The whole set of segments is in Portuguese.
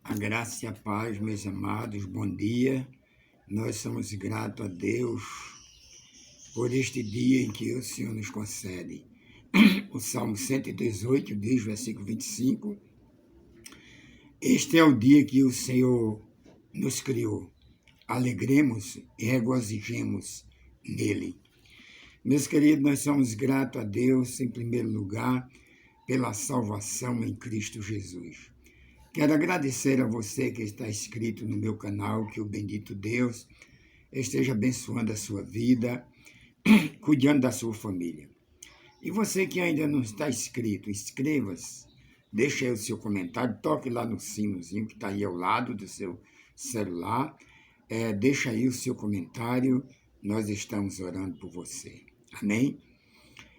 A graça e a paz, meus amados, bom dia. Nós somos gratos a Deus por este dia em que o Senhor nos concede. O Salmo 118 diz, versículo 25, este é o dia que o Senhor nos criou. Alegremos e regozijemos nele. Meus queridos, nós somos gratos a Deus, em primeiro lugar, pela salvação em Cristo Jesus. Quero agradecer a você que está inscrito no meu canal, que o bendito Deus esteja abençoando a sua vida, cuidando da sua família. E você que ainda não está inscrito, inscreva-se, deixe aí o seu comentário, toque lá no sinozinho que está aí ao lado do seu celular, deixa aí o seu comentário, nós estamos orando por você. Amém?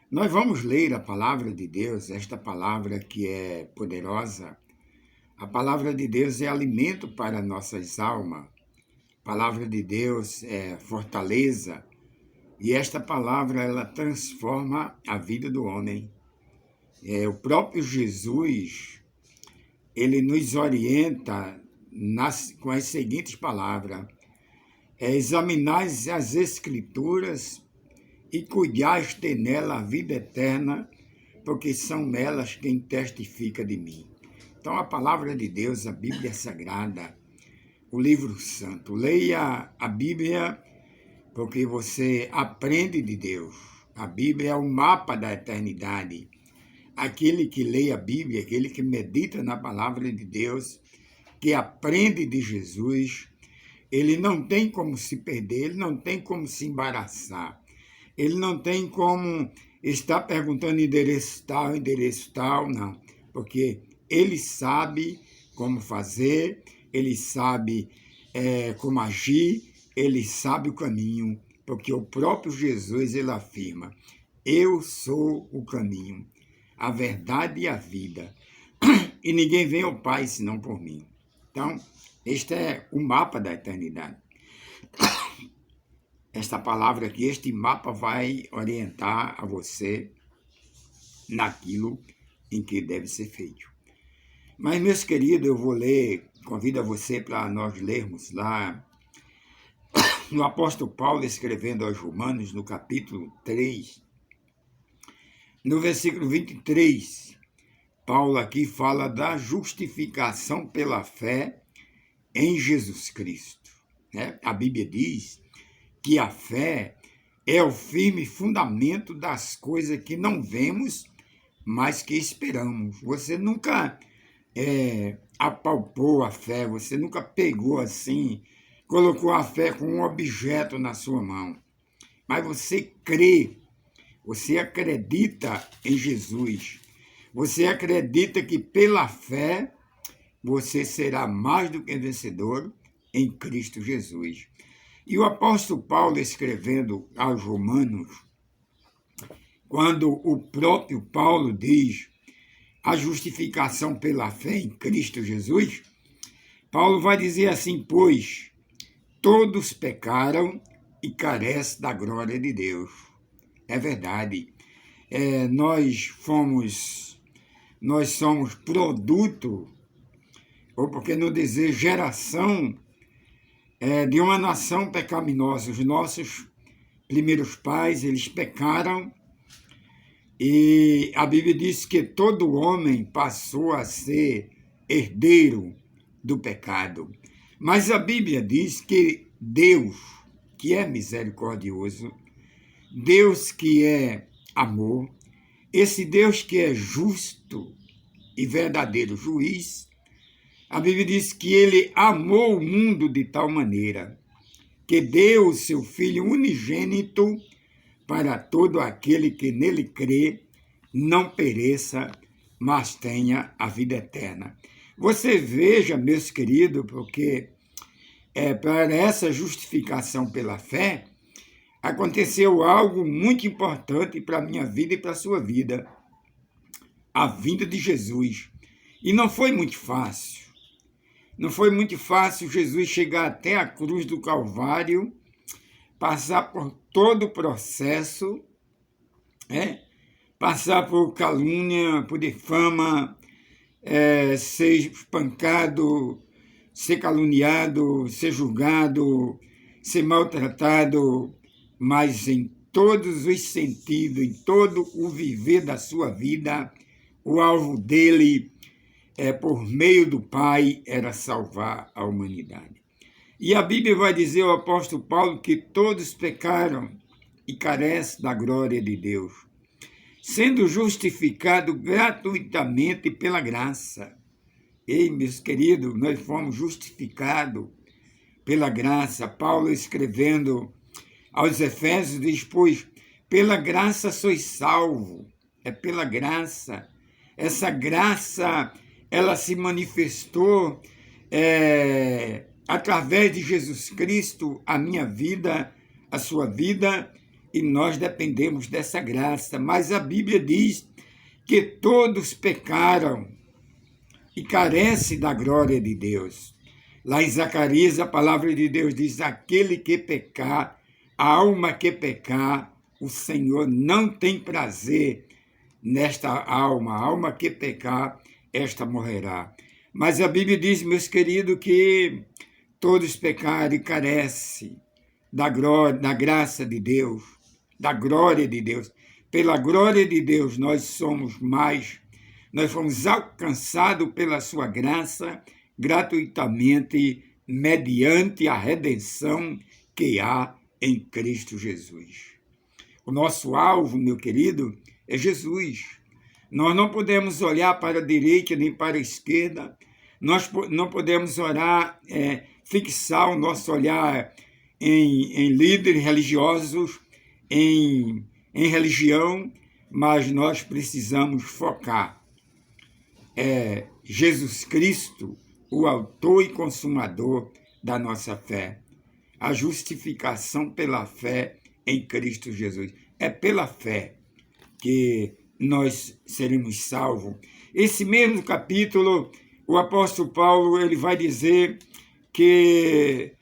Nós vamos ler a palavra de Deus, esta palavra que é poderosa. A palavra de Deus é alimento para nossas almas. A palavra de Deus é fortaleza. E esta palavra, ela transforma a vida do homem. O próprio Jesus, ele nos orienta com as seguintes palavras. Examinais as Escrituras e cuidais ter nela a vida eterna, porque são elas quem testifica de mim. Então, a palavra de Deus, a Bíblia Sagrada, o livro santo. Leia a Bíblia, porque você aprende de Deus. A Bíblia é o mapa da eternidade. Aquele que lê a Bíblia, aquele que medita na palavra de Deus, que aprende de Jesus, ele não tem como se perder, ele não tem como se embaraçar. Ele não tem como estar perguntando endereço tal, não. Porque ele sabe como fazer, ele sabe como agir, ele sabe o caminho, porque o próprio Jesus, ele afirma, eu sou o caminho, a verdade e a vida, e ninguém vem ao Pai senão por mim. Então, este é o mapa da eternidade. Esta palavra aqui, este mapa vai orientar a você naquilo em que deve ser feito. Mas, meus queridos, eu vou ler, convido a você para nós lermos lá no apóstolo Paulo escrevendo aos Romanos, no capítulo 3, no versículo 23, Paulo aqui fala da justificação pela fé em Jesus Cristo. A Bíblia diz que a fé é o firme fundamento das coisas que não vemos, mas que esperamos. Você nunca apalpou a fé, você nunca pegou assim, colocou a fé como um objeto na sua mão, mas você crê, você acredita em Jesus, você acredita que pela fé você será mais do que vencedor em Cristo Jesus. E o apóstolo Paulo escrevendo aos Romanos, quando o próprio Paulo diz a justificação pela fé em Cristo Jesus, Paulo vai dizer assim, pois todos pecaram e carecem da glória de Deus. É verdade. Nós somos produto, ou porque não dizer geração, de uma nação pecaminosa. Os nossos primeiros pais, eles pecaram, e a Bíblia diz que todo homem passou a ser herdeiro do pecado. Mas a Bíblia diz que Deus, que é misericordioso, Deus que é amor, esse Deus que é justo e verdadeiro juiz, a Bíblia diz que ele amou o mundo de tal maneira que deu o seu Filho unigênito para todo aquele que nele crê, não pereça, mas tenha a vida eterna. Você veja, meus queridos, porque para essa justificação pela fé, aconteceu algo muito importante para a minha vida e para a sua vida. A vinda de Jesus. E não foi muito fácil. Não foi muito fácil Jesus chegar até a cruz do Calvário, passar por todo o processo, passar por calúnia, por difama, ser espancado, ser caluniado, ser julgado, ser maltratado, mas em todos os sentidos, em todo o viver da sua vida, o alvo dele, por meio do Pai, era salvar a humanidade. E a Bíblia vai dizer, o apóstolo Paulo, que todos pecaram e carecem da glória de Deus, sendo justificado gratuitamente pela graça. Ei, meus queridos, nós fomos justificados pela graça. Paulo, escrevendo aos Efésios, diz, pois pela graça sois salvo. É pela graça. Essa graça, ela se manifestou através de Jesus Cristo, a minha vida, a sua vida, e nós dependemos dessa graça. Mas a Bíblia diz que todos pecaram e carecem da glória de Deus. Lá em Zacarias, a palavra de Deus diz, aquele que pecar, a alma que pecar, o Senhor não tem prazer nesta alma. A alma que pecar, esta morrerá. Mas a Bíblia diz, meus queridos, que todos pecaram e carecem da glória, da graça de Deus, da glória de Deus. Pela glória de Deus, nós fomos alcançados pela sua graça, gratuitamente, mediante a redenção que há em Cristo Jesus. O nosso alvo, meu querido, é Jesus. Nós não podemos olhar para a direita nem para a esquerda, nós não podemos fixar o nosso olhar em líderes religiosos, em religião, mas nós precisamos focar. Jesus Cristo, o autor e consumador da nossa fé. A justificação pela fé em Cristo Jesus. É pela fé que nós seremos salvos. Esse mesmo capítulo, o apóstolo Paulo, ele vai dizer que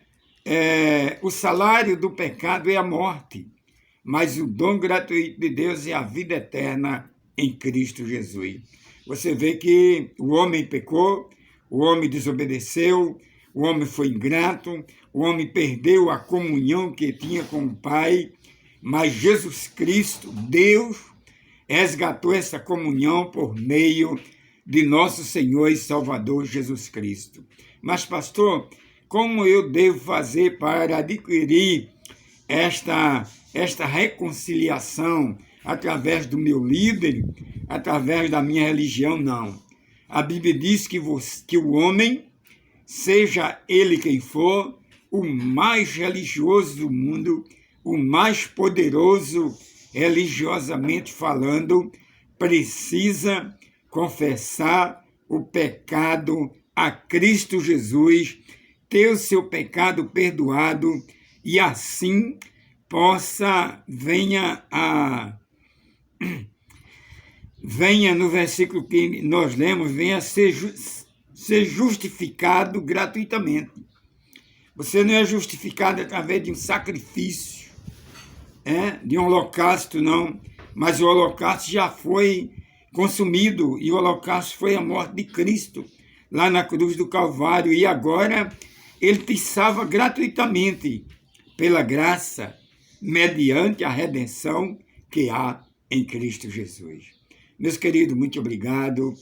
o salário do pecado é a morte, mas o dom gratuito de Deus é a vida eterna em Cristo Jesus. Você vê que o homem pecou, o homem desobedeceu, o homem foi ingrato, o homem perdeu a comunhão que tinha com o Pai, mas Jesus Cristo, Deus, resgatou essa comunhão por meio de nosso Senhor e Salvador Jesus Cristo. Mas, pastor, como eu devo fazer para adquirir esta reconciliação através do meu líder, através da minha religião? Não. A Bíblia diz que o homem, seja ele quem for, o mais religioso do mundo, o mais poderoso religiosamente falando, precisa confessar o pecado a Cristo Jesus, ter o seu pecado perdoado e assim venha no versículo que nós lemos, venha ser justificado gratuitamente. Você não é justificado através de um sacrifício, de um holocausto, não, mas o holocausto já foi consumido, e o holocausto foi a morte de Cristo, lá na cruz do Calvário, e agora ele te salva gratuitamente, pela graça, mediante a redenção que há em Cristo Jesus. Meus queridos, muito obrigado,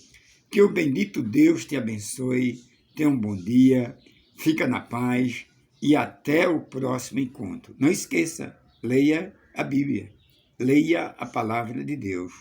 que o bendito Deus te abençoe, tenha um bom dia, fica na paz e até o próximo encontro. Não esqueça, leia a Bíblia, leia a palavra de Deus.